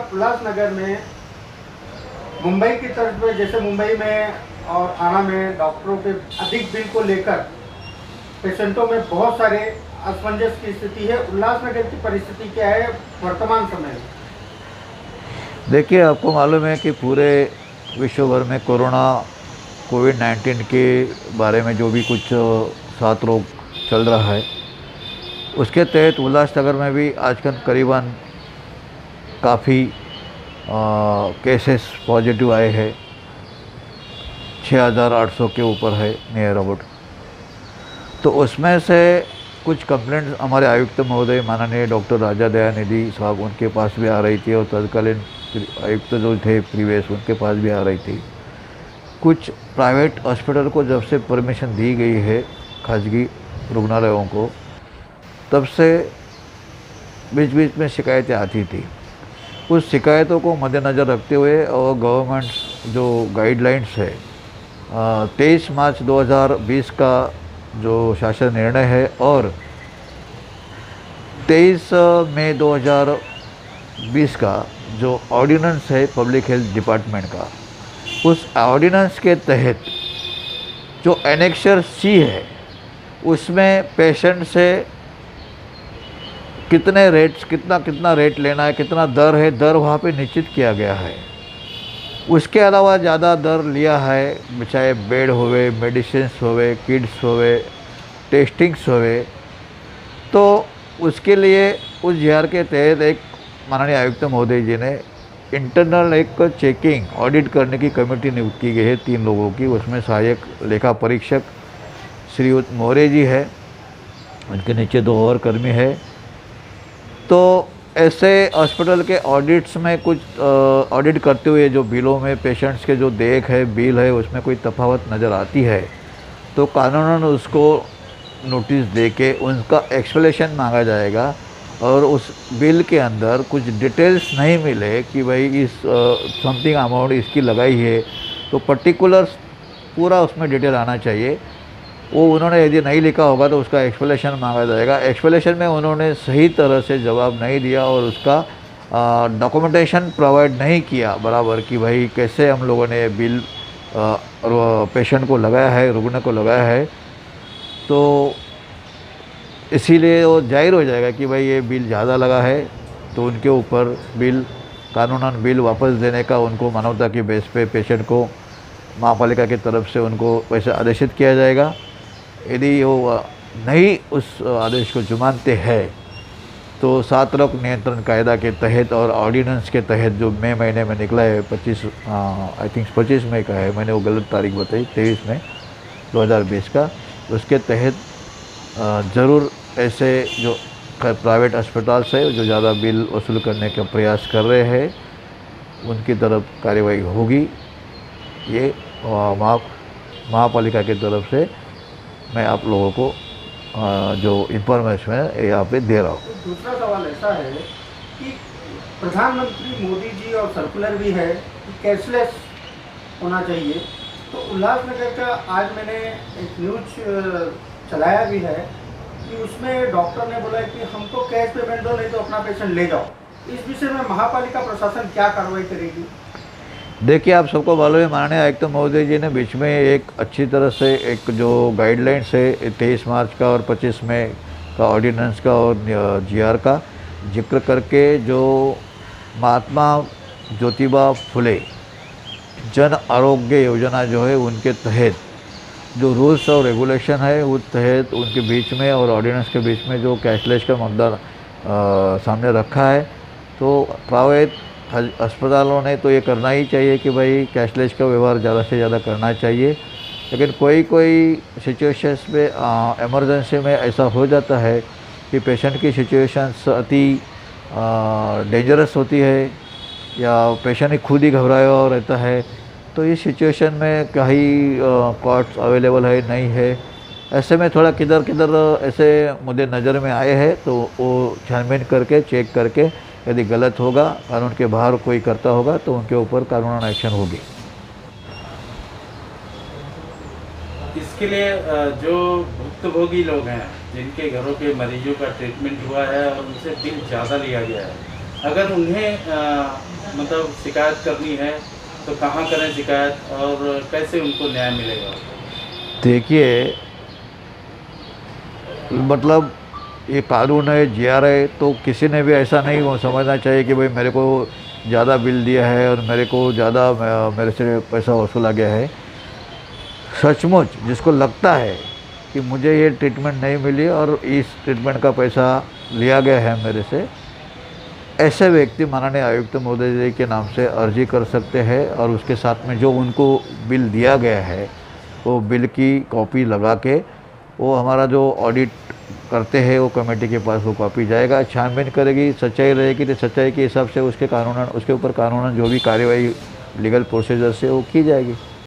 आप उल्लासनगर में मुंबई की तरफ में, जैसे मुंबई में और आना में डॉक्टरों के अधिक बिल को लेकर पेशेंटों में बहुत सारे असमंजस की स्थिति है, उल्लासनगर की परिस्थिति क्या है वर्तमान समय में? देखिए, आपको मालूम है कि पूरे विश्व भर में कोविड-19 के बारे में जो भी कुछ सात रोग चल रहा है, उसके तहत उल्लासनगर में भी आजकल करीबन काफ़ी केसेस पॉजिटिव आए हैं। 6800 के ऊपर है नियर अबाउट। तो उसमें से कुछ कंप्लेंट्स हमारे आयुक्त महोदय माननीय डॉक्टर राजा दयानिधि साहब, उनके पास भी आ रही थी और तत्कालीन आयुक्त जो थे प्रीवियस, उनके पास भी आ रही थी। कुछ प्राइवेट हॉस्पिटल को जब से परमिशन दी गई है खाजगी रुग्णालयों को, तब से बीच बीच में शिकायतें आती थी। उस शिकायतों को मद्देनज़र रखते हुए और गवर्नमेंट जो गाइडलाइंस है 23 मार्च 2020 का जो शासन निर्णय है और 23 मई 2020 का जो ऑर्डिनेंस है पब्लिक हेल्थ डिपार्टमेंट का, उस ऑर्डिनेंस के तहत जो एनेक्सर सी है उसमें पेशेंट से कितने रेट्स कितना रेट लेना है, कितना दर है, दर वहाँ पे निश्चित किया गया है। उसके अलावा ज़्यादा दर लिया है, चाहे बेड होवे, मेडिसिन्स होवे, किट्स होवे, टेस्टिंग्स होवे, तो उसके लिए उस जीआर के तहत एक माननीय आयुक्त महोदय जी ने इंटरनल एक चेकिंग ऑडिट करने की कमेटी नियुक्त की गई है 3 लोगों की। उसमें सहायक लेखा परीक्षक श्रीयुत मौर्य जी है, उनके नीचे 2 और कर्मी है। तो ऐसे हॉस्पिटल के ऑडिट्स में कुछ ऑडिट करते हुए जो बिलों में पेशेंट्स के जो देख है, बिल है, उसमें कोई तफावत नज़र आती है तो कानूनन उसको नोटिस दे के उनका एक्सप्लेनेशन मांगा जाएगा। और उस बिल के अंदर कुछ डिटेल्स नहीं मिले कि भाई इस समथिंग अमाउंट इसकी लगाई है, तो पर्टिकुलर्स पूरा उसमें डिटेल आना चाहिए। वो उन्होंने यदि नहीं लिखा होगा तो उसका एक्सप्लेनेशन मांगा जाएगा। एक्सप्लेनेशन में उन्होंने सही तरह से जवाब नहीं दिया और उसका डॉक्यूमेंटेशन प्रोवाइड नहीं किया बराबर कि भाई कैसे हम लोगों ने बिल पेशेंट को लगाया है, रुग्ण को लगाया है। तो इसीलिए वो जाहिर हो जाएगा कि भाई ये बिल ज़्यादा लगा है, तो उनके ऊपर बिल कानूनन बिल वापस देने का उनको मानवता की बेस पे पेशेंट को महापालिका की तरफ से उनको पैसे आदेशित किया जाएगा। यदि वो नहीं उस आदेश को जुमानते हैं तो 7 रोग नियंत्रण कायदा के तहत और ऑर्डिनेंस के तहत जो मई महीने में निकला है 25 मई का है, मैंने वो गलत तारीख बताई, 23 मई 2020 का, उसके तहत ज़रूर ऐसे जो प्राइवेट अस्पताल है जो ज़्यादा बिल वसूल करने का प्रयास कर रहे हैं उनकी तरफ कार्रवाई होगी। ये महापालिका की तरफ से मैं आप लोगों को जो इन्फॉर्मेशन है यहाँ पे दे रहा हूँ। दूसरा सवाल ऐसा है कि प्रधानमंत्री मोदी जी और सर्कुलर भी है कि कैशलेस होना चाहिए, तो उल्लासनगर का आज मैंने एक न्यूज चलाया भी है कि उसमें डॉक्टर ने बोला कि हमको कैश पेमेंट दो, नहीं तो अपना पेशेंट ले जाओ। इस विषय में महापालिका प्रशासन क्या कार्रवाई करेगी? देखिए, आप सबको मालूम है माननीय आयुक्त महोदय जी ने बीच में एक अच्छी तरह से एक जो गाइडलाइंस है 23 मार्च का और 25 मई का ऑर्डिनेंस का और जीआर का जिक्र करके जो महात्मा ज्योतिबा फुले जन आरोग्य योजना जो है उनके तहत जो रूल्स और रेगुलेशन है उस तहत उनके बीच में और ऑर्डिनेंस के बीच में जो कैशलेस का मुद्दा सामने रखा है, तो प्राइवेट अस्पतालों ने तो ये करना ही चाहिए कि भाई कैशलेस का व्यवहार ज़्यादा से ज़्यादा करना चाहिए। लेकिन कोई सिचुएशंस में इमरजेंसी में ऐसा हो जाता है कि पेशेंट की सिचुएशंस अति डेंजरस होती है या पेशेंट ही खुद ही घबराया हुआ रहता है, तो इस सिचुएशन में कहीं कॉट्स अवेलेबल है नहीं है, ऐसे में थोड़ा किधर ऐसे मुद्दे नज़र में आए हैं, तो वो छानबीन करके चेक करके यदि गलत होगा, कानून के बाहर कोई करता होगा तो उनके ऊपर कानूनी एक्शन होगी। इसके लिए जो भुक्तभोगी लोग हैं जिनके घरों के मरीजों का ट्रीटमेंट हुआ है और उनसे बिल ज़्यादा लिया गया है, अगर उन्हें मतलब शिकायत करनी है तो कहाँ करें शिकायत और कैसे उनको न्याय मिलेगा? देखिए, मतलब ये कानून है, GR है, तो किसी ने भी ऐसा नहीं वो समझना चाहिए कि भाई मेरे को ज़्यादा बिल दिया है और मेरे को ज़्यादा मेरे से पैसा वसूला गया है। सचमुच जिसको लगता है कि मुझे ये ट्रीटमेंट नहीं मिली और इस ट्रीटमेंट का पैसा लिया गया है मेरे से, ऐसे व्यक्ति माननीय आयुक्त महोदय जी के नाम से अर्जी कर सकते हैं और उसके साथ में जो उनको बिल दिया गया है वो बिल की कॉपी लगा के वो हमारा जो ऑडिट करते हैं वो कमेटी के पास वो कॉपी जाएगा, छानबीन करेगी, सच्चाई रहेगी तो सच्चाई के हिसाब से उसके ऊपर कानूनन जो भी कार्यवाही लीगल प्रोसीजर से वो की जाएगी।